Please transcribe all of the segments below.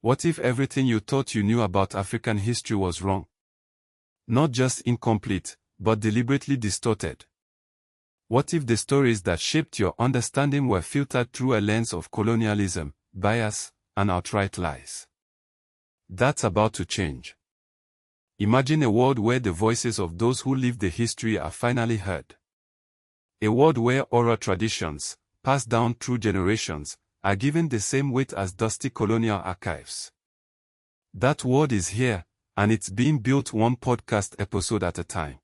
What if everything you thought you knew about African history was wrong? Not just incomplete, but deliberately distorted. What if the stories that shaped your understanding were filtered through a lens of colonialism, bias, and outright lies? That's about to change. Imagine a world where the voices of those who lived the history are finally heard. A world where oral traditions, passed down through generations, are given the same weight as dusty colonial archives. That world is here, and it's being built one podcast episode at a time.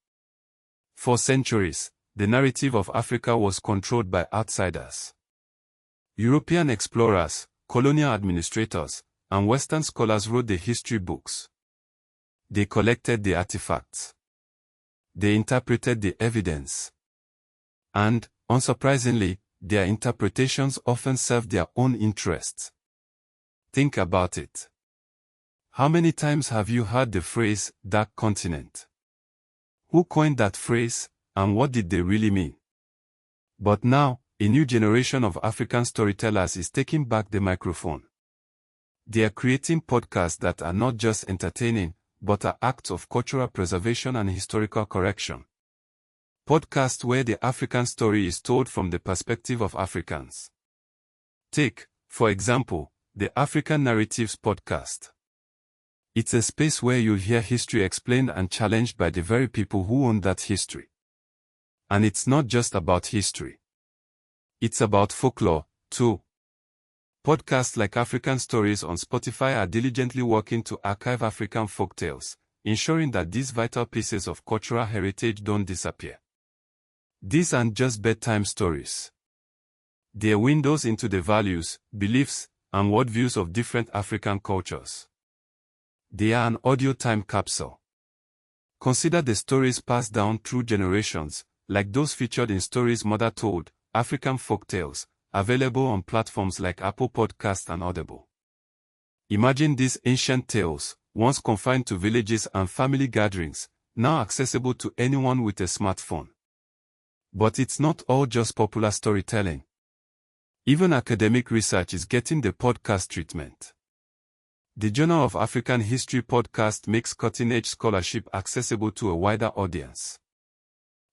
For centuries, the narrative of Africa was controlled by outsiders. European explorers, colonial administrators, and Western scholars wrote the history books. They collected the artifacts. They interpreted the evidence. And, unsurprisingly, their interpretations often served their own interests. Think about it. How many times have you heard the phrase, "Dark Continent"? Who coined that phrase, and what did they really mean? But now, a new generation of African storytellers is taking back the microphone. They are creating podcasts that are not just entertaining, but are acts of cultural preservation and historical correction. Podcasts where the African story is told from the perspective of Africans. Take, for example, the African Narratives podcast. It's a space where you'll hear history explained and challenged by the very people who own that history. And it's not just about history. It's about folklore, too. Podcasts like African Stories on Spotify are diligently working to archive African folktales, ensuring that these vital pieces of cultural heritage don't disappear. These aren't just bedtime stories. They're windows into the values, beliefs, and worldviews of different African cultures. They are an audio time capsule. Consider the stories passed down through generations, like those featured in Stories Mother Told, African Folktales, available on platforms like Apple Podcasts and Audible. Imagine these ancient tales, once confined to villages and family gatherings, now accessible to anyone with a smartphone. But it's not all just popular storytelling. Even academic research is getting the podcast treatment. The Journal of African History podcast makes cutting-edge scholarship accessible to a wider audience.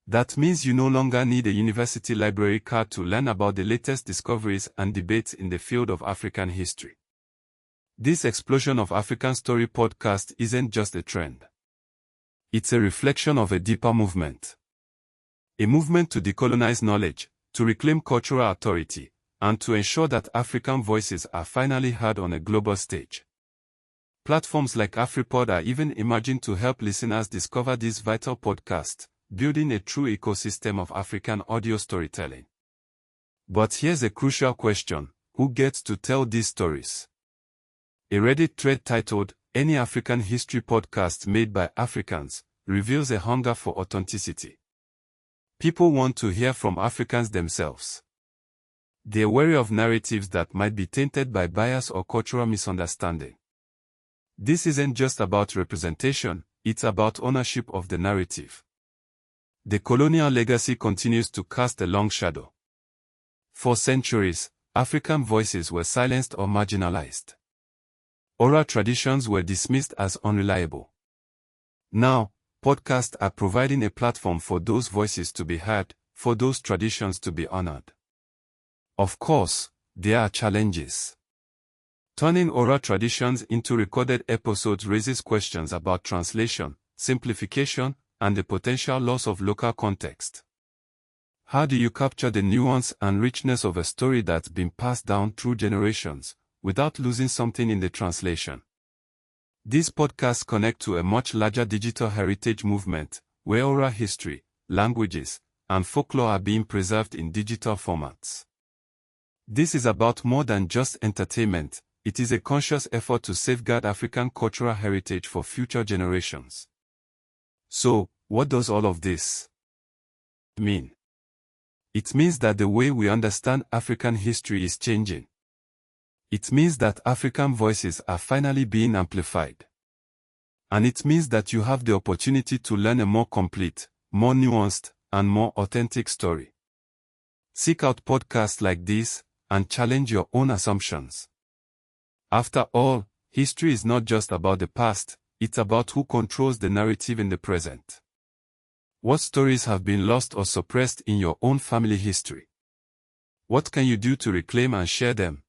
That means you no longer need a university library card to learn about the latest discoveries and debates in the field of African history. This explosion of African Story podcast isn't just a trend. It's a reflection of a deeper movement. A movement to decolonize knowledge, to reclaim cultural authority, and to ensure that African voices are finally heard on a global stage. Platforms like AfriPod are even emerging to help listeners discover these vital podcasts, building a true ecosystem of African audio storytelling. But here's a crucial question: who gets to tell these stories? A Reddit thread titled, "Any African History Podcast Made by Africans," reveals a hunger for authenticity. People want to hear from Africans themselves. They're wary of narratives that might be tainted by bias or cultural misunderstanding. This isn't just about representation, it's about ownership of the narrative. The colonial legacy continues to cast a long shadow. For centuries, African voices were silenced or marginalized. Oral traditions were dismissed as unreliable. Now, podcasts are providing a platform for those voices to be heard, for those traditions to be honored. Of course, there are challenges. Turning oral traditions into recorded episodes raises questions about translation, simplification, and the potential loss of local context. How do you capture the nuance and richness of a story that's been passed down through generations, without losing something in the translation? These podcasts connect to a much larger digital heritage movement, where oral history, languages, and folklore are being preserved in digital formats. This is about more than just entertainment. It is a conscious effort to safeguard African cultural heritage for future generations. So, what does all of this mean? It means that the way we understand African history is changing. It means that African voices are finally being amplified. And it means that you have the opportunity to learn a more complete, more nuanced, and more authentic story. Seek out podcasts like this, and challenge your own assumptions. After all, History is not just about the past, it's about who controls the narrative in the present. What stories have been lost or suppressed in your own family history? What can you do to reclaim and share them?